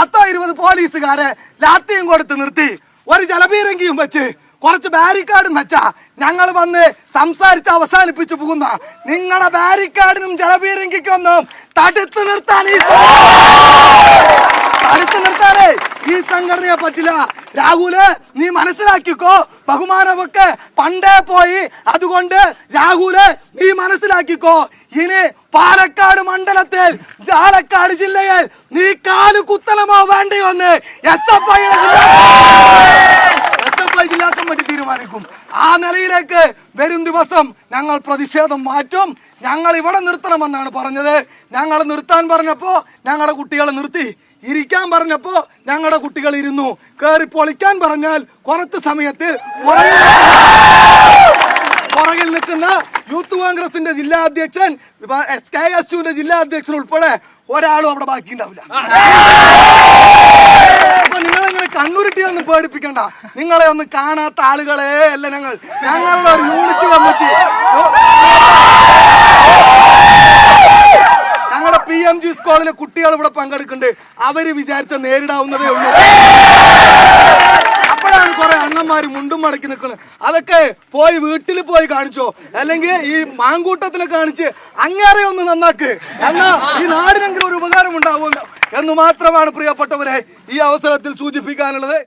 10-20 പോലീസുകാരെ ലാത്തിയും കൊടുത്ത് നിർത്തി ഒരു ജലപീരങ്കിയും വെച്ച് കുറച്ച് ബാരിക്കാർഡും വെച്ചാ ഞങ്ങൾ വന്ന് സംസാരിച്ച് അവസാനിപ്പിച്ചു പോകുന്ന നിങ്ങളുടെ ബാരിക്കാർഡിനും ജലപീരങ്കിക്കൊന്നും തടുത്തു നിർത്താനേ ഈ സംഘടനയെ പറ്റില്ല. രാഹുല് നീ മനസ്സിലാക്കിക്കോ, ബഹുമാനമൊക്കെ പണ്ടേ പോയി. അതുകൊണ്ട് രാഹുല് നീ മനസ്സിലാക്കിക്കോ, ഇനി പാലക്കാട് മണ്ഡലത്തിൽ പാലക്കാട് ജില്ലയിൽ നീ കാല് കുത്തണമോ വേണ്ടയോ എന്ന് SFI ജില്ലാ കമ്മിറ്റി തീരുമാനിക്കും. ആ നിലയിലേക്ക് വരും ദിവസം ഞങ്ങൾ പ്രതിഷേധം മാറ്റും. ഞങ്ങൾ ഇവിടെ നിർത്തണമെന്നാണ് പറഞ്ഞത്. ഞങ്ങൾ നിർത്താൻ പറഞ്ഞപ്പോ ഞങ്ങളുടെ കുട്ടികളെ നിർത്തി, ഇരിക്കാൻ പറഞ്ഞപ്പോ ഞങ്ങളുടെ കുട്ടികൾ ഇരുന്നു, കയറി പൊളിക്കാൻ പറഞ്ഞാൽ കുറച്ച് സമയത്തിൽ പുറകിൽ നിൽക്കുന്ന യൂത്ത് കോൺഗ്രസിന്റെ ജില്ലാ അധ്യക്ഷൻ, KSUവിന്റെ ജില്ലാ അധ്യക്ഷൻ ഉൾപ്പെടെ ഒരാളും അവിടെ ബാക്കി ഉണ്ടാവില്ല. അപ്പൊ നിങ്ങളെങ്ങനെ കണ്ണുരുട്ടിയൊന്നും പേടിപ്പിക്കണ്ട. നിങ്ങളെ ഒന്ന് കാണാത്ത ആളുകളെ അല്ല ഞങ്ങളുടെ ഒരു യൂണിറ്റ് കമ്മിറ്റി, ഞങ്ങളുടെ PMG സ്കൂളിലെ കുട്ടികൾ ഇവിടെ പങ്കെടുക്കുന്നുണ്ട്. അവര് വിചാരിച്ച നേരിടാവുന്നതേ ഉള്ളൂ. അപ്പോഴാണ് കുറെ അണ്ണന്മാര് മുണ്ടും മടക്കി നിൽക്കുന്നത്. അതൊക്കെ പോയി വീട്ടിൽ പോയി കാണിച്ചോ, അല്ലെങ്കിൽ ഈ മാങ്കൂട്ടത്തിനെ കാണിച്ച് അങ്ങേറെ ഒന്ന് നന്നാക്ക്, എന്നാ ഈ നാടിനെങ്കിലും ഒരു ഉപകാരം ഉണ്ടാവുമല്ലോ എന്ന് മാത്രമാണ് പ്രിയപ്പെട്ടവരെ ഈ അവസരത്തിൽ സൂചിപ്പിക്കാനുള്ളത്.